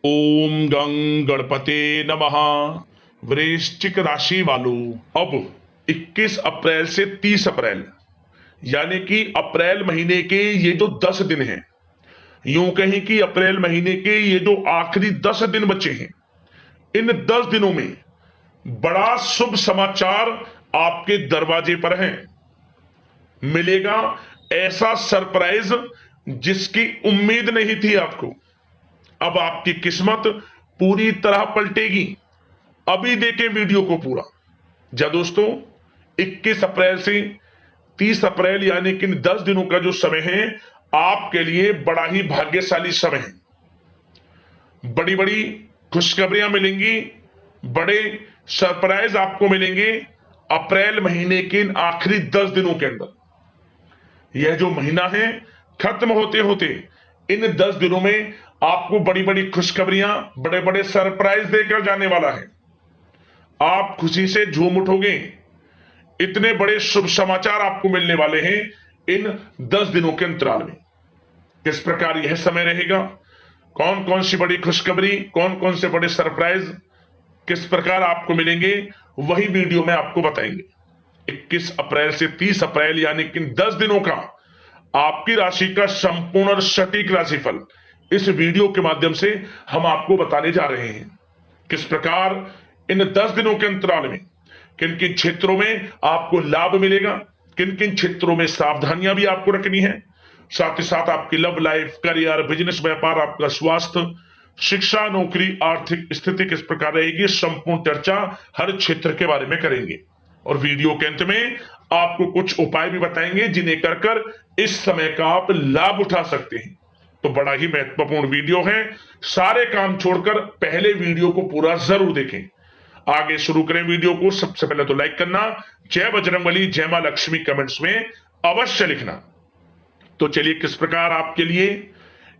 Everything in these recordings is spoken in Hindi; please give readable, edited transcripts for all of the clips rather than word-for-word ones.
ओम गं गणपते नमः। वृश्चिक राशि वालों, अब 21 अप्रैल से 30 अप्रैल यानी कि अप्रैल महीने के ये जो 10 दिन हैं, यूं कहें कि अप्रैल महीने के ये जो आखिरी 10 दिन बचे हैं, इन 10 दिनों में बड़ा शुभ समाचार आपके दरवाजे पर है। मिलेगा ऐसा सरप्राइज जिसकी उम्मीद नहीं थी आपको। अब आपकी किस्मत पूरी तरह पलटेगी। अभी देखें वीडियो को पूरा। जा दोस्तों, 21 अप्रैल से 30 अप्रैल यानी कि 10 दिनों का जो समय है, आपके लिए बड़ा ही भाग्यशाली समय है। बड़ी बड़ी खुशखबरियां मिलेंगी, बड़े सरप्राइज आपको मिलेंगे अप्रैल महीने के इन आखिरी 10 दिनों के अंदर। यह जो महीना है खत्म होते होते इन 10 दिनों में आपको बड़ी बड़ी खुशखबरियां, बड़े बड़े सरप्राइज देकर जाने वाला है। आप खुशी से झूम उठोगे। इतने बड़े शुभ समाचार आपको मिलने वाले हैं इन 10 दिनों के अंतराल में। किस प्रकार यह समय रहेगा, कौन कौन सी बड़ी खुशखबरी, कौन कौन से बड़े सरप्राइज किस प्रकार आपको मिलेंगे, वही वीडियो में आपको बताएंगे। 21 अप्रैल से 30 अप्रैल यानी कि 10 दिनों का आपकी राशि का संपूर्ण और सटीक राशिफल इस वीडियो के माध्यम से हम आपको बताने जा रहे हैं। किस प्रकार इन 10 दिनों के अंतराल में किन किन क्षेत्रों में आपको लाभ मिलेगा, किन किन क्षेत्रों में सावधानियां भी आपको रखनी है, साथ ही साथ आपकी लव लाइफ, करियर, बिजनेस, व्यापार, आपका स्वास्थ्य, शिक्षा, नौकरी, आर्थिक स्थिति किस प्रकार रहेगी, संपूर्ण चर्चा हर क्षेत्र के बारे में करेंगे। और वीडियो के अंत में आपको कुछ उपाय भी बताएंगे जिन्हें कर कर इस समय का आप लाभ उठा सकते हैं। तो बड़ा ही महत्वपूर्ण वीडियो है, सारे काम छोड़कर पहले वीडियो को पूरा जरूर देखें। आगे शुरू करें वीडियो को। सबसे पहले तो लाइक करना, जय बजरंगबली, जय मां लक्ष्मी कमेंट्स में अवश्य लिखना। तो चलिए, किस प्रकार आपके लिए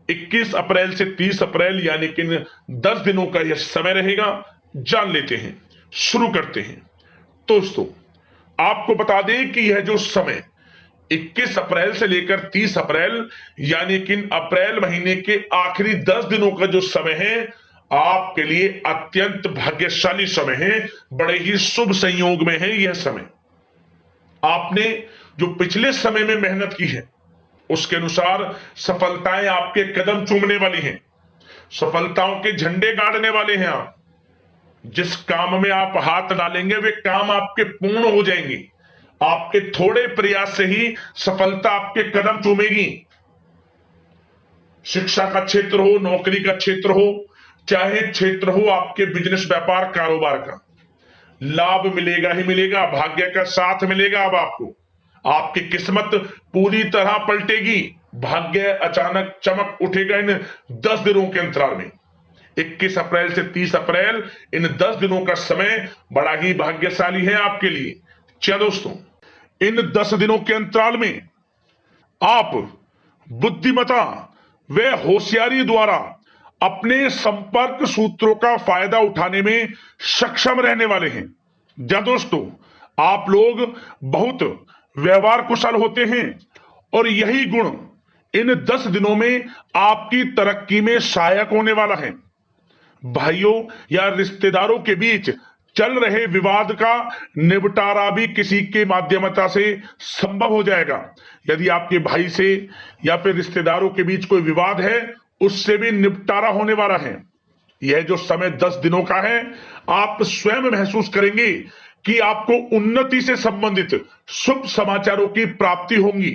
21 अप्रैल से 30 अप्रैल यानी कि 10 दिनों का यह समय रहेगा, जान लेते हैं। शुरू करते हैं। दोस्तों, आपको बता दें कि यह जो समय 21 अप्रैल से लेकर 30 अप्रैल यानी कि अप्रैल महीने के आखिरी 10 दिनों का जो समय है, आपके लिए अत्यंत भाग्यशाली समय है। बड़े ही शुभ संयोग में है यह समय। आपने जो पिछले समय में मेहनत की है, उसके अनुसार सफलताएं आपके कदम चूमने वाली हैं। सफलताओं के झंडे गाड़ने वाले हैं आप। जिस काम में आप हाथ डालेंगे वे काम आपके पूर्ण हो जाएंगे। आपके थोड़े प्रयास से ही सफलता आपके कदम चूमेगी। शिक्षा का क्षेत्र हो, नौकरी का क्षेत्र हो, चाहे क्षेत्र हो आपके बिजनेस, व्यापार, कारोबार का, लाभ मिलेगा ही मिलेगा। भाग्य का साथ मिलेगा। अब आपको आपकी किस्मत पूरी तरह पलटेगी। भाग्य अचानक चमक उठेगा इन 10 दिनों के अंतराल में। 21 अप्रैल से 30 अप्रैल इन 10 दिनों का समय बड़ा ही भाग्यशाली है आपके लिए। चलिए दोस्तों, इन 10 दिनों के अंतराल में आप बुद्धिमता व होशियारी द्वारा अपने संपर्क सूत्रों का फायदा उठाने में सक्षम रहने वाले हैं। जब दोस्तों, आप लोग बहुत व्यवहार कुशल होते हैं और यही गुण इन 10 दिनों में आपकी तरक्की में सहायक होने वाला है। भाइयों या रिश्तेदारों के बीच चल रहे विवाद का निपटारा भी किसी के माध्यमता से संभव हो जाएगा। यदि आपके भाई से या फिर रिश्तेदारों के बीच कोई विवाद है, उससे भी निपटारा होने वाला है। यह जो समय 10 दिनों का है, आप स्वयं महसूस करेंगे कि आपको उन्नति से संबंधित शुभ समाचारों की प्राप्ति होगी।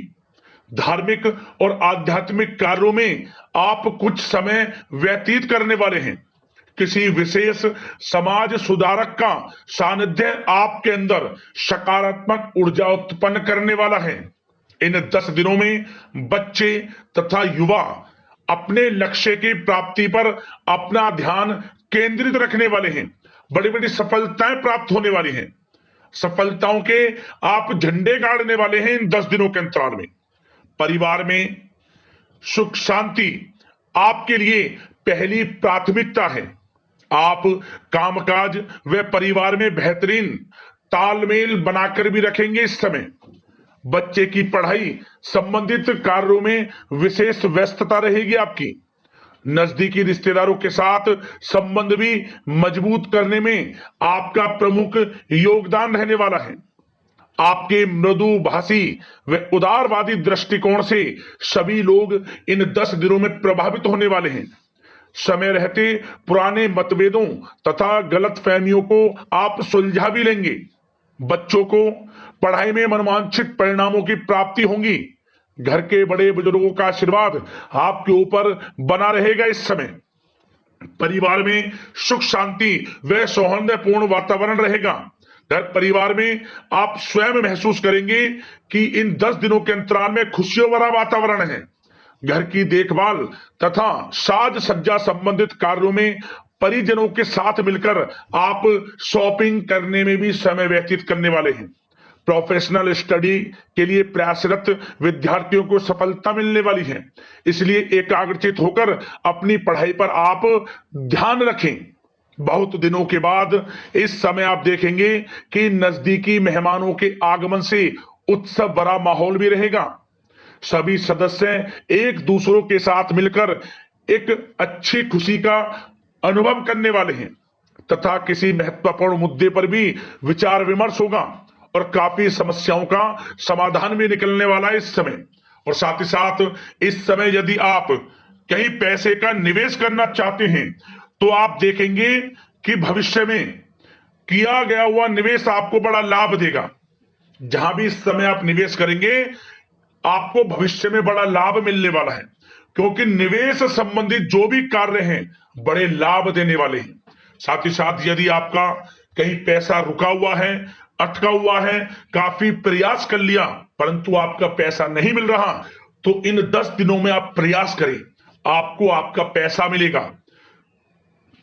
धार्मिक और आध्यात्मिक कार्यों में आप कुछ समय व्यतीत करने वाले हैं। किसी विशेष समाज सुधारक का सानिध्य आपके अंदर सकारात्मक ऊर्जा उत्पन्न करने वाला है। इन 10 दिनों में बच्चे तथा युवा अपने लक्ष्य की प्राप्ति पर अपना ध्यान केंद्रित रखने वाले हैं। बड़ी बड़ी सफलताएं प्राप्त होने वाली हैं। सफलताओं के आप झंडे गाड़ने वाले हैं इन 10 दिनों के अंतराल में। परिवार में सुख शांति आपके लिए पहली प्राथमिकता है। आप कामकाज व परिवार में बेहतरीन तालमेल बनाकर भी रखेंगे इस समय। बच्चे की पढ़ाई संबंधित कार्यों में विशेष व्यस्तता रहेगी आपकी। नजदीकी रिश्तेदारों के साथ संबंध भी मजबूत करने में आपका प्रमुख योगदान रहने वाला है। आपके मृदु भाषी व उदारवादी दृष्टिकोण से सभी लोग इन 10 दिनों में प्रभावित होने वाले हैं। समय रहते पुराने मतभेदों तथा गलतफहमियों को आप सुलझा भी लेंगे। बच्चों को पढ़ाई में मनवांछित परिणामों की प्राप्ति होगी। घर के बड़े बुजुर्गों का आशीर्वाद आपके ऊपर बना रहेगा। इस समय परिवार में सुख शांति व सौहार्दपूर्ण वातावरण रहेगा। घर परिवार में आप स्वयं महसूस करेंगे कि इन 10 दिनों के अंतराल में खुशियों भरा वातावरण है। घर की देखभाल तथा साज सज्जा संबंधित कार्यों में परिजनों के साथ मिलकर आप शॉपिंग करने में भी समय व्यतीत करने वाले हैं। प्रोफेशनल स्टडी के लिए प्रयासरत विद्यार्थियों को सफलता मिलने वाली है, इसलिए एकाग्रचित होकर अपनी पढ़ाई पर आप ध्यान रखें। बहुत दिनों के बाद इस समय आप देखेंगे कि नजदीकी मेहमानों के आगमन से उत्सव भरा माहौल भी रहेगा। सभी सदस्य एक दूसरों के साथ मिलकर एक अच्छी खुशी का अनुभव करने वाले हैं तथा किसी महत्वपूर्ण मुद्दे पर भी विचार विमर्श होगा और काफी समस्याओं का समाधान भी निकलने वाला है इस समय। और साथ ही साथ इस समय यदि आप कहीं पैसे का निवेश करना चाहते हैं तो आप देखेंगे कि भविष्य में किया गया हुआ निवेश आपको बड़ा लाभ देगा। जहां भी इस समय आप निवेश करेंगे आपको भविष्य में बड़ा लाभ मिलने वाला है, क्योंकि निवेश संबंधित जो भी कार्य हैं बड़े लाभ देने वाले हैं। साथ ही साथ यदि आपका कहीं पैसा रुका हुआ है, अटका हुआ है, काफी प्रयास कर लिया परंतु आपका पैसा नहीं मिल रहा, तो इन 10 दिनों में आप प्रयास करें, आपको आपका पैसा मिलेगा।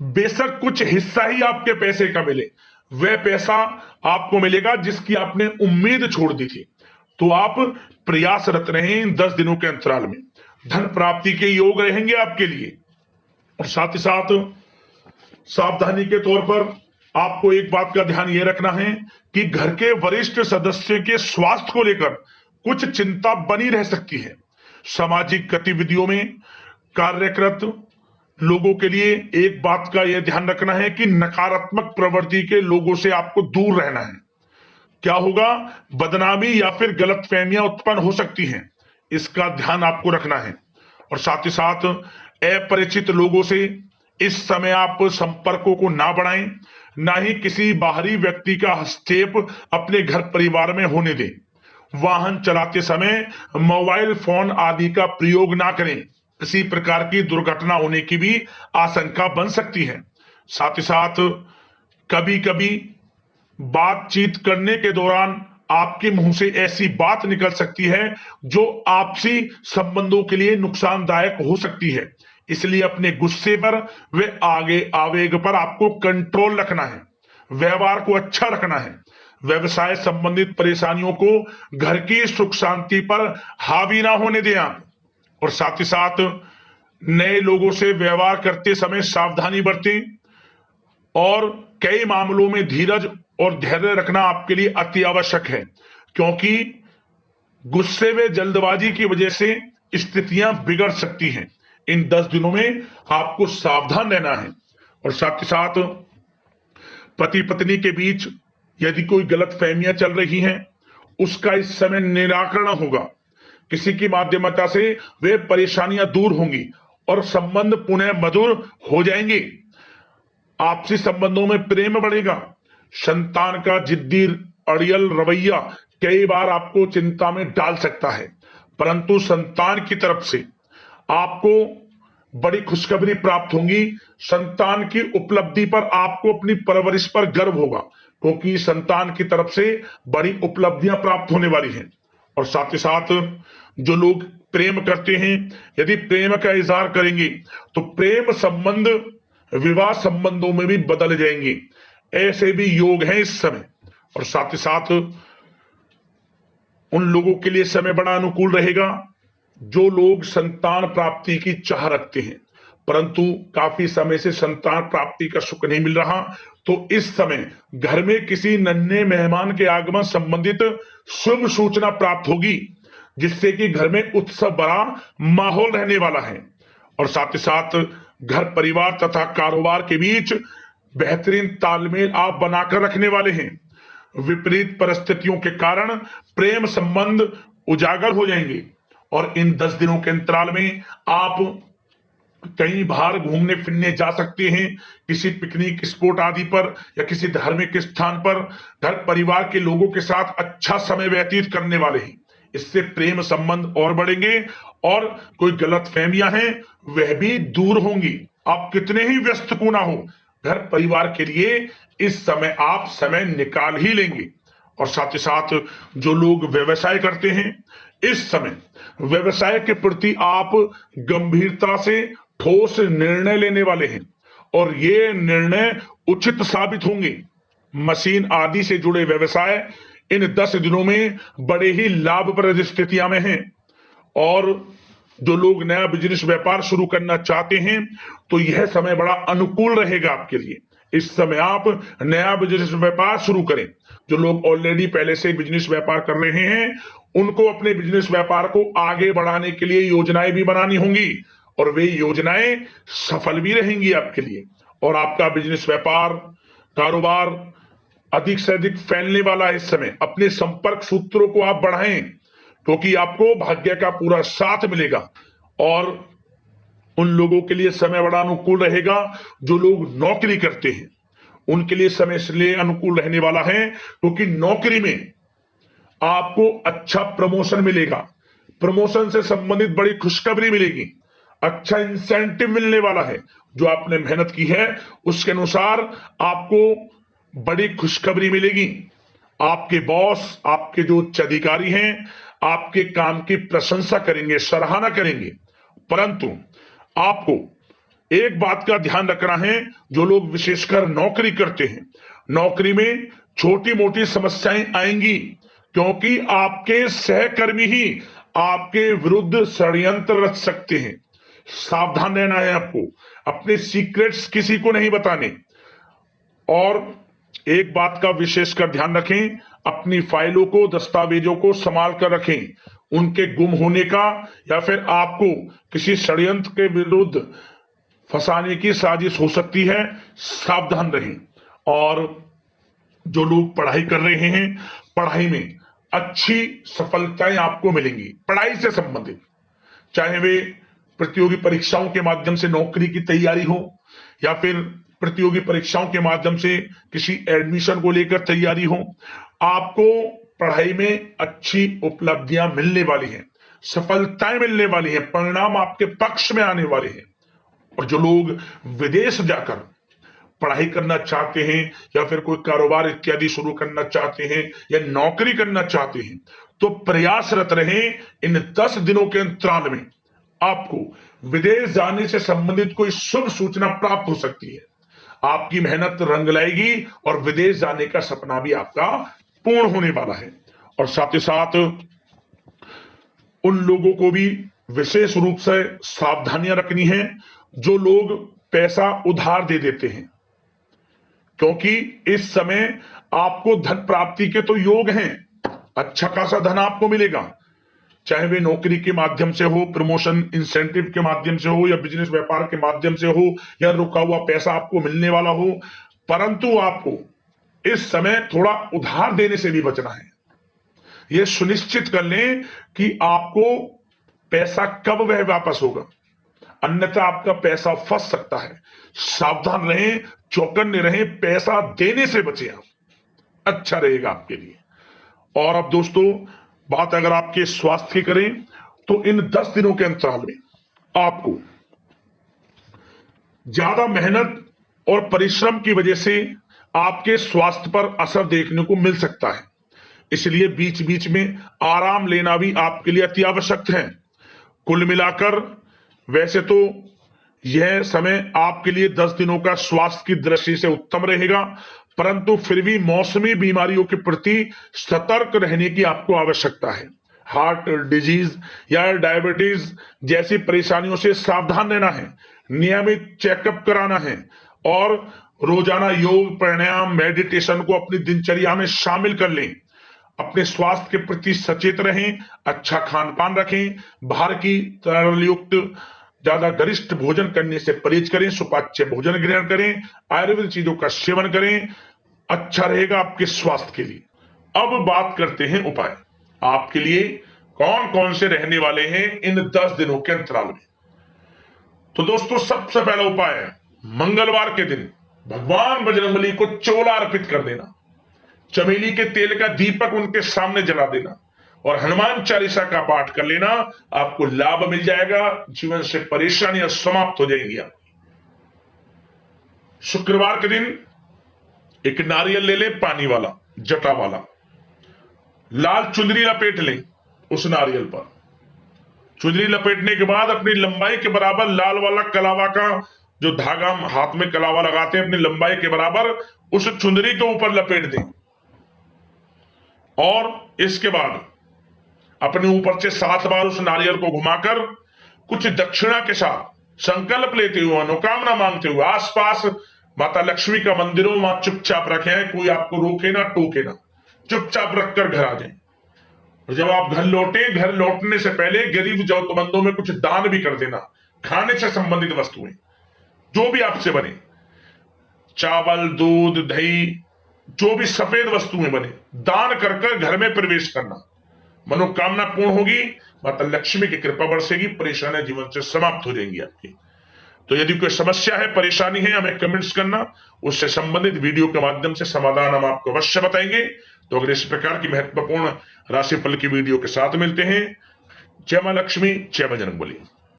बेशक कुछ हिस्सा ही आपके पैसे का मिले, वह पैसा आपको मिलेगा जिसकी आपने उम्मीद छोड़ दी थी। तो आप प्रयासरत रहें इन 10 दिनों के अंतराल में। धन प्राप्ति के योग रहेंगे आपके लिए। और साथ ही साथ सावधानी के तौर पर आपको एक बात का ध्यान यह रखना है कि घर के वरिष्ठ सदस्य के स्वास्थ्य को लेकर कुछ चिंता बनी रह सकती है। सामाजिक गतिविधियों में कार्यरत लोगों के लिए एक बात का यह ध्यान रखना है कि नकारात्मक प्रवृत्ति के लोगों से आपको दूर रहना है। क्या होगा, बदनामी या फिर गलतफहमियां उत्पन्न हो सकती हैं, इसका ध्यान आपको रखना है। और साथ ही साथ अपरिचित लोगों से इस समय आप संपर्कों को ना बढ़ाएं, ना ही किसी बाहरी व्यक्ति का हस्तक्षेप अपने घर परिवार में होने दें। वाहन चलाते समय मोबाइल फोन आदि का प्रयोग ना करें, किसी प्रकार की दुर्घटना होने की भी आशंका बन सकती है। साथ ही साथ कभी कभी बातचीत करने के दौरान आपके मुंह से ऐसी बात निकल सकती है जो आपसी संबंधों के लिए नुकसानदायक हो सकती है, इसलिए अपने गुस्से पर वे आगे आवेग पर आपको कंट्रोल रखना है। व्यवहार को अच्छा रखना है। व्यवसाय संबंधित परेशानियों को घर की सुख शांति पर हावी ना होने दें आप। और साथ ही साथ नए लोगों से व्यवहार करते समय सावधानी बरतें और कई मामलों में धीरज और धैर्य रखना आपके लिए अति आवश्यक है, क्योंकि गुस्से में जल्दबाजी की वजह से स्थितियां बिगड़ सकती हैं। इन 10 दिनों में आपको सावधान रहना है। और साथ ही साथ पति पत्नी के बीच यदि कोई गलतफहमियां चल रही हैं उसका इस समय निराकरण होगा। किसी की माध्यमता से वे परेशानियां दूर होंगी और संबंध पुनः मधुर हो जाएंगे। आपसी संबंधों में प्रेम बढ़ेगा। संतान का जिद्दी अड़ियल रवैया कई बार आपको चिंता में डाल सकता है, परंतु संतान की तरफ से आपको बड़ी खुशखबरी प्राप्त होगी। संतान की उपलब्धि पर आपको अपनी परवरिश पर गर्व होगा, क्योंकि संतान की तरफ से बड़ी उपलब्धियां प्राप्त होने वाली हैं। और साथ ही साथ जो लोग प्रेम करते हैं यदि प्रेम का इजहार करेंगे तो प्रेम संबंध विवाह संबंधों में भी बदल जाएंगे। ऐसे भी योग हैं इस समय। और साथ ही साथ उन लोगों के लिए समय बड़ा अनुकूल रहेगा जो लोग संतान प्राप्ति की चाह रखते हैं परंतु काफी समय से संतान प्राप्ति का सुख नहीं मिल रहा, तो इस समय घर में किसी नन्हे मेहमान के आगमन संबंधित शुभ सूचना प्राप्त होगी, जिससे कि घर में उत्सव भरा माहौल रहने वाला है। और साथ ही साथ घर परिवार तथा कारोबार के बीच बेहतरीन तालमेल आप बनाकर रखने वाले हैं। विपरीत परिस्थितियों के कारण प्रेम संबंध उजागर हो जाएंगे और इन 10 दिनों के अंतराल में आप कहीं बाहर घूमने फिरने जा सकते हैं, किसी पिकनिक स्पॉट आदि पर या किसी धार्मिक स्थान पर घर परिवार के लोगों के साथ अच्छा समय व्यतीत करने वाले हैं। इससे प्रेम संबंध और बढ़ेंगे और कोई गलतफहमियां हैं वह भी दूर होंगी। आप कितने ही व्यस्त क्यों ना हो, घर परिवार के लिए इस समय आप समय निकाल ही लेंगे। और साथ ही साथ जो लोग व्यवसाय करते हैं, इस समय व्यवसाय के प्रति आप गंभीरता से ठोस निर्णय लेने वाले हैं और ये निर्णय उचित साबित होंगे। मशीन आदि से जुड़े व्यवसाय इन 10 दिनों में बड़े ही लाभप्रद स्थितियां में हैं और जो लोग नया बिजनेस व्यापार शुरू करना चाहते हैं तो यह समय बड़ा अनुकूल रहेगा आपके लिए। इस समय आप नया बिजनेस व्यापार शुरू करें। जो लोग ऑलरेडी पहले से बिजनेस व्यापार कर रहे हैं उनको अपने बिजनेस व्यापार को आगे बढ़ाने के लिए योजनाएं भी बनानी होंगी और वे योजनाएं सफल भी रहेंगी आपके लिए और आपका बिजनेस व्यापार कारोबार अधिक से अधिक फैलने वाला है। इस समय अपने संपर्क सूत्रों को आप बढ़ाएं क्योंकि आपको भाग्य का पूरा साथ मिलेगा और उन लोगों के लिए समय बड़ा अनुकूल रहेगा जो लोग नौकरी करते हैं। उनके लिए समय इसलिए अनुकूल रहने वाला है क्योंकि नौकरी में आपको अच्छा प्रमोशन मिलेगा, प्रमोशन से संबंधित बड़ी खुशखबरी मिलेगी, अच्छा इंसेंटिव मिलने वाला है। जो आपने मेहनत की है उसके अनुसार आपको बड़ी खुशखबरी मिलेगी। आपके बॉस, आपके जो उच्च अधिकारी हैं, आपके काम की प्रशंसा करेंगे, सराहना करेंगे। परंतु आपको एक बात का ध्यान रखना है, जो लोग विशेषकर नौकरी करते हैं, नौकरी में छोटी मोटी समस्याएं आएंगी क्योंकि आपके सहकर्मी ही आपके विरुद्ध षड्यंत्र रच सकते हैं। सावधान रहना है आपको, अपने सीक्रेट्स किसी को नहीं बताने। और एक बात का विशेषकर ध्यान रखें, अपनी फाइलों को, दस्तावेजों को संभाल कर रखें। उनके गुम होने का या फिर आपको किसी षड्यंत्र के विरुद्ध फंसाने की साजिश हो सकती है, सावधान रहें। और जो लोग पढ़ाई कर रहे हैं, पढ़ाई में अच्छी सफलताएं आपको मिलेंगी। पढ़ाई से संबंधित, चाहे वे प्रतियोगी परीक्षाओं के माध्यम से नौकरी की तैयारी हो या फिर प्रतियोगी परीक्षाओं के माध्यम से किसी एडमिशन को लेकर तैयारी हो, आपको पढ़ाई में अच्छी उपलब्धियां मिलने वाली हैं, सफलताएं मिलने वाली हैं, परिणाम आपके पक्ष में आने वाले हैं। और जो लोग विदेश जाकर पढ़ाई करना चाहते हैं या फिर कोई कारोबार इत्यादि शुरू करना चाहते हैं या नौकरी करना चाहते हैं तो प्रयासरत रहें। इन 10 दिनों के अंतराल में आपको विदेश जाने से संबंधित कोई शुभ सूचना प्राप्त हो सकती है। आपकी मेहनत रंग लाएगी और विदेश जाने का सपना भी आपका पूर्ण होने वाला है। और साथ ही साथ उन लोगों को भी विशेष रूप से सावधानियां रखनी है जो लोग पैसा उधार दे देते हैं, क्योंकि इस समय आपको धन प्राप्ति के तो योग हैं, अच्छा खासा धन आपको मिलेगा, चाहे वे नौकरी के माध्यम से हो, प्रमोशन इंसेंटिव के माध्यम से हो या बिजनेस व्यापार के माध्यम से हो या रुका हुआ पैसा आपको मिलने वाला हो। परंतु आपको इस समय थोड़ा उधार देने से भी बचना है। यह सुनिश्चित कर लें कि आपको पैसा कब वह वापस होगा, अन्यथा आपका पैसा फंस सकता है। सावधान रहें, चौकन्ने रहें, पैसा देने से बचें आप, अच्छा रहेगा आपके लिए। और अब दोस्तों, बात अगर आपके स्वास्थ्य की करें तो इन 10 दिनों के अंतराल में आपको ज्यादा मेहनत और परिश्रम की वजह से आपके स्वास्थ्य पर असर देखने को मिल सकता है, इसलिए बीच बीच में आराम लेना भी आपके लिए अति आवश्यक है। कुल मिलाकर वैसे तो यह समय आपके लिए 10 दिनों का स्वास्थ्य की दृष्टि से उत्तम रहेगा, परंतु फिर भी मौसमी बीमारियों के प्रति सतर्क रहने की आपको आवश्यकता है। हार्ट डिजीज या डायबिटीज जैसी परेशानियों से सावधान रहना है, नियमित चेकअप कराना है और रोजाना योग, प्राणायाम, मेडिटेशन को अपनी दिनचर्या में शामिल कर लें। अपने स्वास्थ्य के प्रति सचेत रहें, अच्छा खान पान रखें, बाहर की तरल युक्त ज्यादा गरिष्ठ भोजन करने से परहेज करें, सुपाच्य भोजन ग्रहण करें, आयुर्वेदिक चीजों का सेवन करें, अच्छा रहेगा आपके स्वास्थ्य के लिए। अब बात करते हैं उपाय। आपके लिए कौन कौन से रहने वाले हैं इन 10 दिनों के अंतराल में। तो दोस्तों, सबसे पहला उपाय है मंगलवार के दिन भगवान बजरंगबली को चोला अर्पित कर देना, चमेली के तेल का दीपक उनके सामने जला देना और हनुमान चालीसा का पाठ कर लेना। आपको लाभ मिल जाएगा, जीवन से परेशानियां समाप्त हो जाएंगी आपकी। शुक्रवार के दिन एक नारियल ले लें, पानी वाला, जटा वाला, लाल चुंदरी लपेट लें उस नारियल पर। चुंदरी लपेटने के बाद अपनी लंबाई के बराबर लाल वाला कलावा का जो धागा हाथ में कलावा लगाते हैं, अपनी लंबाई के बराबर उस चुंदरी के ऊपर लपेट दें और इसके बाद अपने ऊपर से 7 बार उस नारियल को घुमाकर कुछ दक्षिणा के साथ संकल्प लेते हुए, मनोकामना मांगते हुए आसपास माता लक्ष्मी का मंदिर हो, वहां चुपचाप रखें, कोई आपको रोके ना टोके ना, चुपचाप रखकर घर आ जाएं। और जब आप घर लौटे, घर लौटने से पहले गरीब जरूरतमंदों में कुछ दान भी कर देना। खाने से संबंधित वस्तुएं जो भी आपसे बने, चावल, दूध, दही, जो भी सफेद वस्तुएं बने, दान कर घर में प्रवेश करना। मनोकामना पूर्ण होगी, माता लक्ष्मी की कृपा बरसेगी, परेशानियां जीवन से समाप्त हो जाएंगी आपकी। तो यदि कोई समस्या है, परेशानी है, हमें कमेंट्स करना, उससे संबंधित वीडियो के माध्यम से समाधान हम आपको अवश्य बताएंगे। तो अगर इस प्रकार की महत्वपूर्ण राशिफल की वीडियो के साथ मिलते हैं। जय मां लक्ष्मी, जय बजरंगबली।